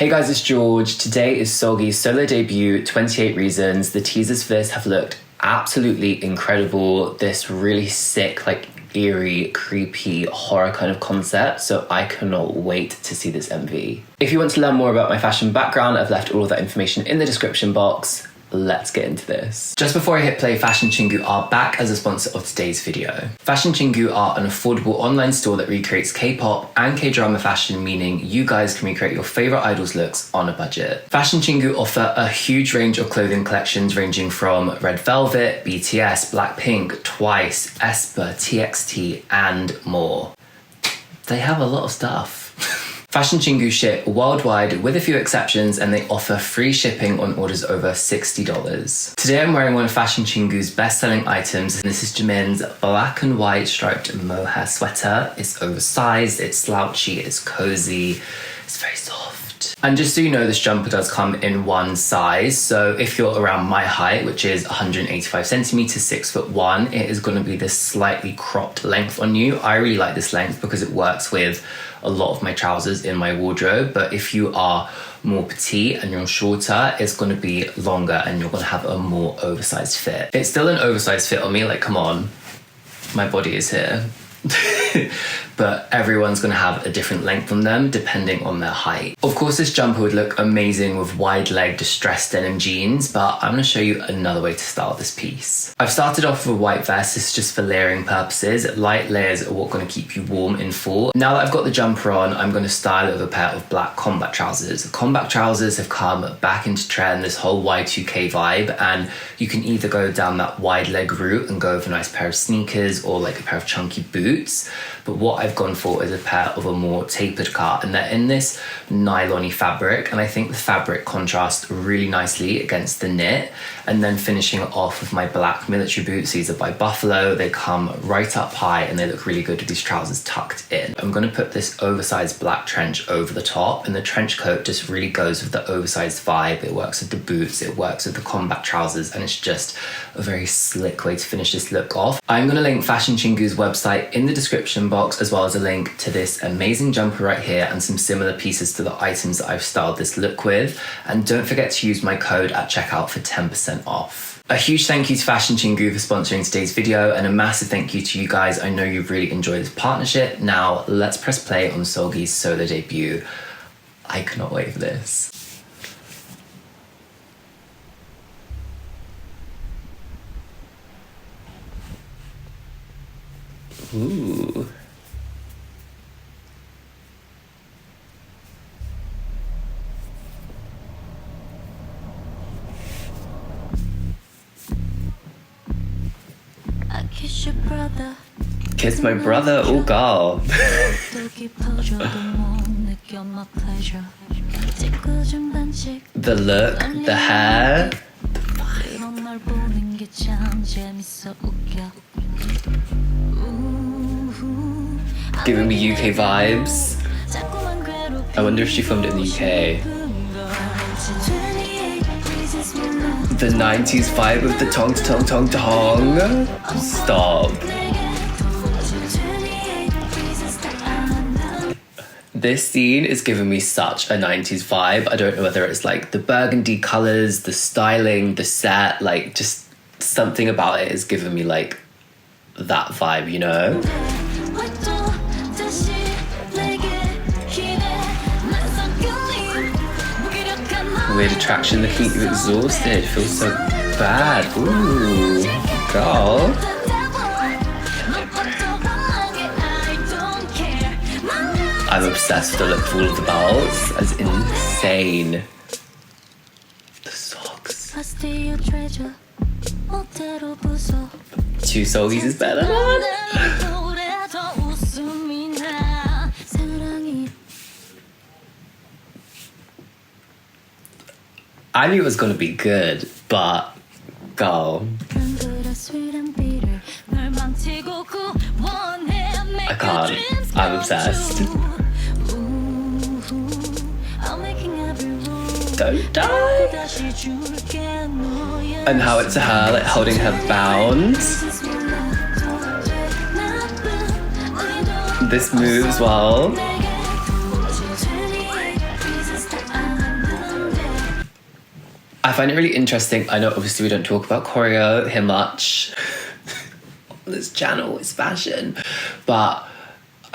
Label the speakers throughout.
Speaker 1: Hey guys, it's George. Today is Seulgi's solo debut, 28 Reasons. The teasers for this have looked absolutely incredible. This really sick, eerie, creepy, horror kind of concept. So I cannot wait to see this MV. If you want to learn more about my fashion background, I've left all of that information in the description box. Let's get into this. Just before I hit play, Fashion Chingu are back as a sponsor of today's video. Fashion Chingu are an affordable online store that recreates K-pop and K-drama fashion, meaning you guys can recreate your favorite idols' looks on a budget. Fashion Chingu offer a huge range of clothing collections ranging from Red Velvet, BTS, Blackpink, Twice, aespa, TXT, and more. They have a lot of stuff. Fashion Chingu ship worldwide with a few exceptions, and they offer free shipping on orders over $60. Today I'm wearing one of Fashion Chingu's best-selling items, and this is Jimin's black and white striped mohair sweater. It's oversized, it's slouchy, it's cozy, it's very soft. And just so you know, this jumper does come in one size, so if you're around my height, which is 185 centimeters, 6'1", it is going to be this slightly cropped length on you. I really like this length because it works with a lot of my trousers in my wardrobe, but if you are more petite and you're shorter, it's going to be longer and you're going to have a more oversized fit. It's still an oversized fit on me, come on, my body is here. But everyone's going to have a different length on them depending on their height. Of course, this jumper would look amazing with wide-leg distressed denim jeans, but I'm going to show you another way to style this piece. I've started off with a white vest. This is just for layering purposes. Light layers are what's going to keep you warm in fall. Now that I've got the jumper on, I'm going to style it with a pair of black combat trousers. Combat trousers have come back into trend, this whole Y2K vibe, and you can either go down that wide leg route and go with a nice pair of sneakers or a pair of chunky boots. But what I've gone for is a pair of a more tapered cut, and they're in this nylon-y fabric, and I think the fabric contrasts really nicely against the knit. And then finishing it off with my black military boots. These are by Buffalo. They come right up high and they look really good with these trousers tucked in. I'm going to put this oversized black trench over the top, and the trench coat just really goes with the oversized vibe. It works with the boots, it works with the combat trousers, and it's just a very slick way to finish this look off. I'm going to link Fashion Chingu's website in the description box, as well as a link to this amazing jumper right here and some similar pieces to the items that I've styled this look with. And don't forget to use my code at checkout for 10% off. A huge thank you to Fashion Chingu for sponsoring today's video, and a massive thank you to you guys. I know you've really enjoyed this partnership. Now let's press play on Seulgi's solo debut. I cannot wait for this. Ooh. Kiss my brother, oh girl. The look, the hair, the vibe. Giving me UK vibes. I wonder if she filmed it in the UK. The 90s vibe with the tong tong tong tong. Stop. This scene is giving me such a 90s vibe. I don't know whether it's the burgundy colours, the styling, the set, just something about it is giving me that vibe, you know? Weird attraction, looking at you exhausted. Feels so bad. Ooh, girl. I'm obsessed with the look of all of the belts. It's insane. The socks. Two Seulgis is better, man. I knew it was gonna be good, but girl, I can't. I'm obsessed. Don't die. And how it's her holding her bound. This moves well. I find it really interesting. I know obviously we don't talk about choreo here much on this channel, it's fashion, but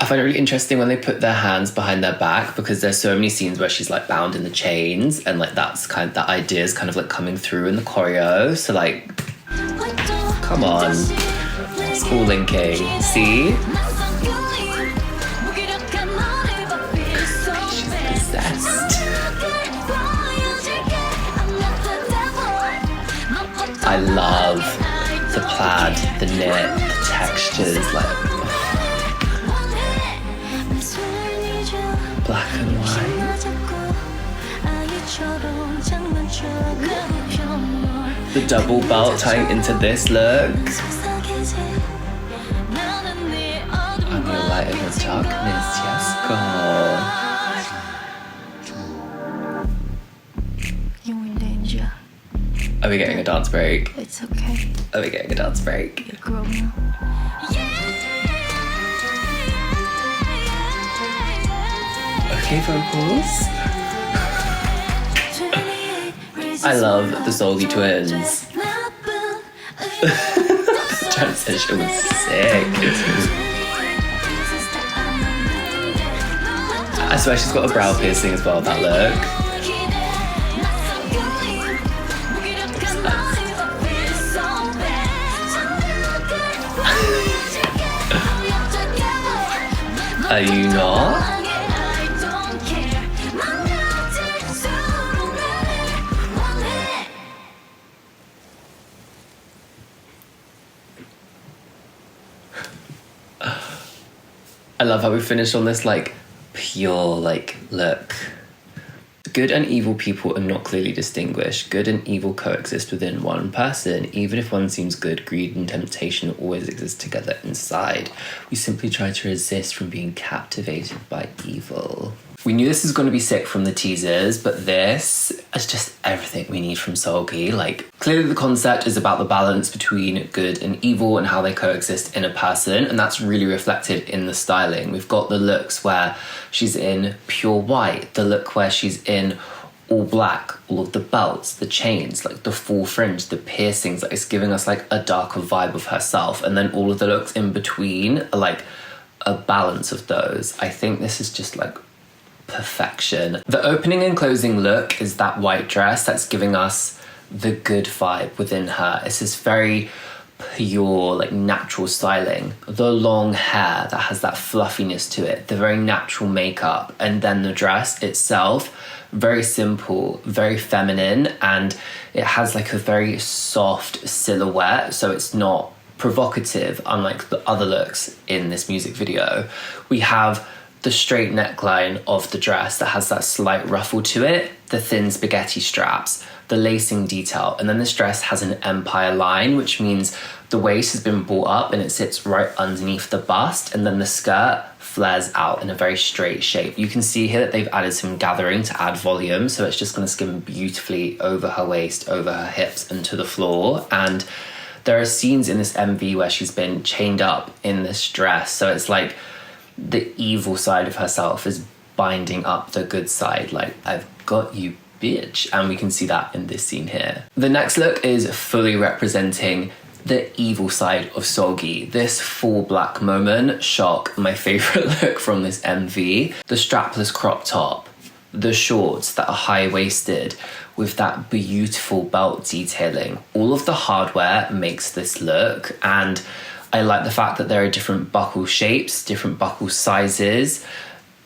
Speaker 1: I find it really interesting when they put their hands behind their back, because there's so many scenes where she's like bound in the chains, and like that's kind of, that idea is kind of like coming through in the choreo. So like, come on, it's all linking. See? She's possessed. I love the plaid, the knit, the textures, like black and white. The double belt tying into this look. I'm your light in the darkness, yes, girl.
Speaker 2: You're in danger.
Speaker 1: Are we getting a dance break?
Speaker 2: It's okay.
Speaker 1: Are we getting a dance break?
Speaker 2: You're grown now.
Speaker 1: Okay, vocals. I love the Seulgi twins. The transition was sick. I swear she's got a brow piercing as well, that look. Are you not? I love how we finished on this like pure like look. Good and evil people are not clearly distinguished. Good and evil coexist within one person. Even if one seems good, greed and temptation always exist together inside. We simply try to resist from being captivated by evil. We knew this was going to be sick from the teasers, but this is just everything we need from Seulgi. Like, clearly the concept is about the balance between good and evil and how they coexist in a person, and that's really reflected in the styling. We've got the looks where she's in pure white, the look where she's in all black, all of the belts, the chains, like the full fringe, the piercings, like it's giving us like a darker vibe of herself, and then all of the looks in between are like a balance of those. I think this is just like perfection. The opening and closing look is that white dress that's giving us the good vibe within her. It's this very pure, like natural styling. The long hair that has that fluffiness to it, the very natural makeup, and then the dress itself, very simple, very feminine, and it has like a very soft silhouette, so it's not provocative unlike the other looks in this music video. We have the straight neckline of the dress that has that slight ruffle to it, the thin spaghetti straps, the lacing detail, and then this dress has an empire line, which means the waist has been brought up and it sits right underneath the bust, and then the skirt flares out in a very straight shape. You can see here that they've added some gathering to add volume, so it's just going to skim beautifully over her waist, over her hips, and to the floor. And there are scenes in this MV where she's been chained up in this dress, so it's like the evil side of herself is binding up the good side, like, I've got you, bitch. And we can see that in this scene here. The next look is fully representing the evil side of Seulgi. This full black moment, shock, my favorite look from this MV. The strapless crop top, the shorts that are high-waisted with that beautiful belt detailing. All of the hardware makes this look, and I like the fact that there are different buckle shapes, different buckle sizes.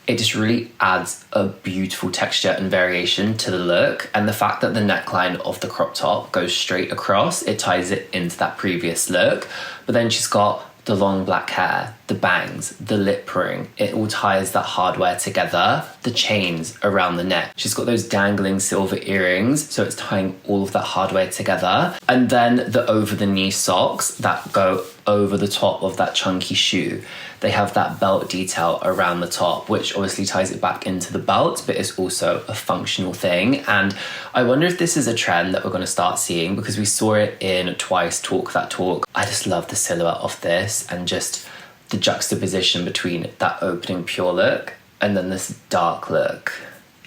Speaker 1: It just really adds a beautiful texture and variation to the look. And the fact that the neckline of the crop top goes straight across, it ties it into that previous look. But then she's got the long black hair, the bangs, the lip ring. It all ties that hardware together, the chains around the neck. She's got those dangling silver earrings, so it's tying all of that hardware together. And then the over-the-knee socks that go over the top of that chunky shoe. They have that belt detail around the top, which obviously ties it back into the belt, but it's also a functional thing. And I wonder if this is a trend that we're going to start seeing, because we saw it in Twice Talk That Talk. I just love the silhouette of this and just the juxtaposition between that opening pure look and then this dark look.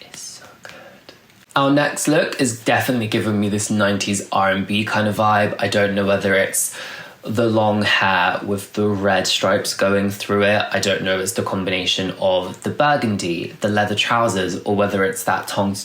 Speaker 1: It's so good. Our next look is definitely giving me this 90s R&B kind of vibe. I don't know whether it's the long hair with the red stripes going through it. I don't know if it's the combination of the burgundy, the leather trousers, or whether it's that tong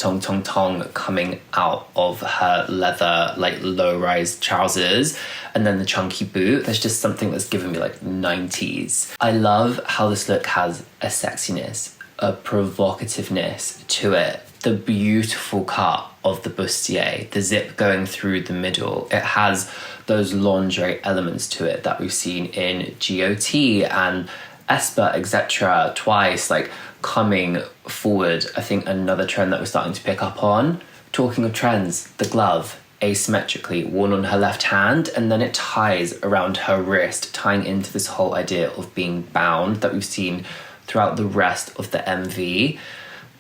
Speaker 1: coming out of her leather, like low-rise trousers, and then the chunky boot. There's just something that's giving me like 90s. I love how this look has a sexiness, a provocativeness to it. The beautiful cut of the bustier, the zip going through the middle. It has those lingerie elements to it that we've seen in GOT and Esper, etc. twice, like coming forward. I think another trend that we're starting to pick up on. Talking of trends, the glove, asymmetrically worn on her left hand, and then it ties around her wrist, tying into this whole idea of being bound that we've seen throughout the rest of the MV.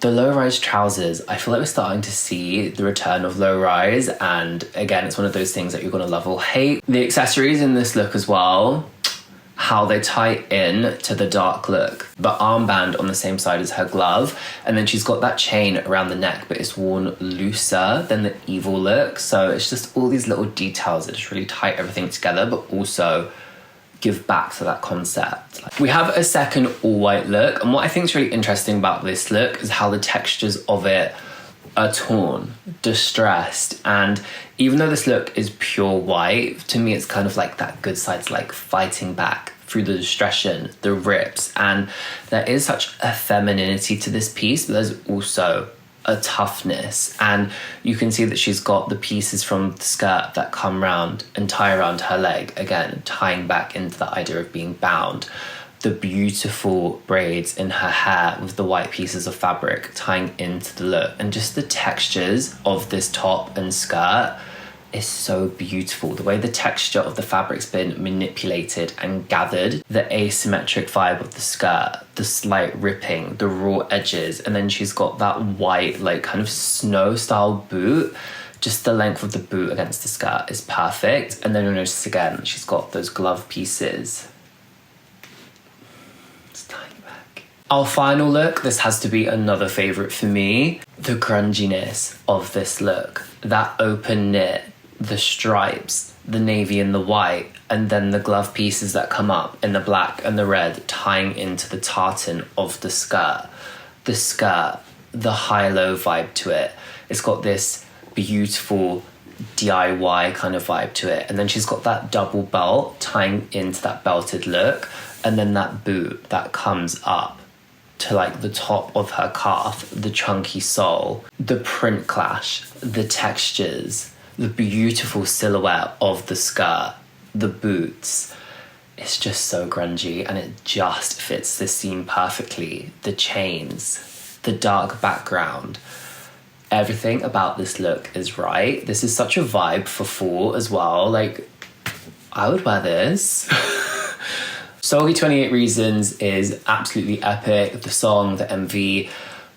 Speaker 1: The low-rise trousers, I feel like we're starting to see the return of low-rise, and again, it's one of those things that you're gonna love or hate. The accessories in this look as well, how they tie in to the dark look. The armband on the same side as her glove, and then she's got that chain around the neck, but it's worn looser than the evil look. So it's just all these little details that just really tie everything together, but also give back to that concept. We have a second all-white look, and what I think is really interesting about this look is how the textures of it are torn, distressed, and even though this look is pure white, to me it's kind of like that good side's like fighting back through the distraction, the rips, and there is such a femininity to this piece, but there's also a toughness, and you can see that she's got the pieces from the skirt that come round and tie around her leg, again tying back into that idea of being bound. The beautiful braids in her hair with the white pieces of fabric tying into the look, and just the textures of this top and skirt is so beautiful. The way the texture of the fabric's been manipulated and gathered, the asymmetric vibe of the skirt, the slight ripping, the raw edges, and then she's got that white, like kind of snow style boot. Just the length of the boot against the skirt is perfect. And then you'll notice again, she's got those glove pieces. It's tying back. Our final look, this has to be another favorite for me. The grunginess of this look, that open knit, the stripes, the navy and the white, and then the glove pieces that come up in the black and the red tying into the tartan of the skirt. The skirt, the high-low vibe to it. It's got this beautiful DIY kind of vibe to it. And then she's got that double belt tying into that belted look, and then that boot that comes up to like the top of her calf, the chunky sole, the print clash, the textures, the beautiful silhouette of the skirt, the boots. It's just so grungy, and it just fits this scene perfectly. The chains, the dark background, everything about this look is right. This is such a vibe for fall as well. Like, I would wear this. Seulgi 28 Reasons is absolutely epic. The song, the MV,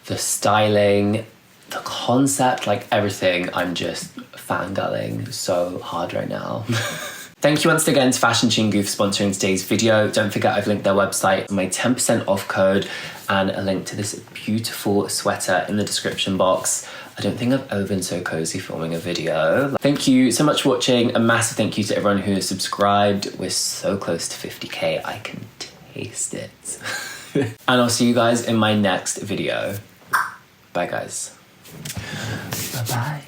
Speaker 1: the styling, the concept, like everything. I'm just fangirling so hard right now. Thank you once again to Fashion Chingu for sponsoring today's video. Don't forget I've linked their website, my 10% off code, and a link to this beautiful sweater in the description box. I don't think I've ever been so cozy filming a video. Thank you so much for watching. A massive thank you to everyone who has subscribed. We're so close to 50k, I can taste it. And I'll see you guys in my next video. Bye guys. Bye-bye.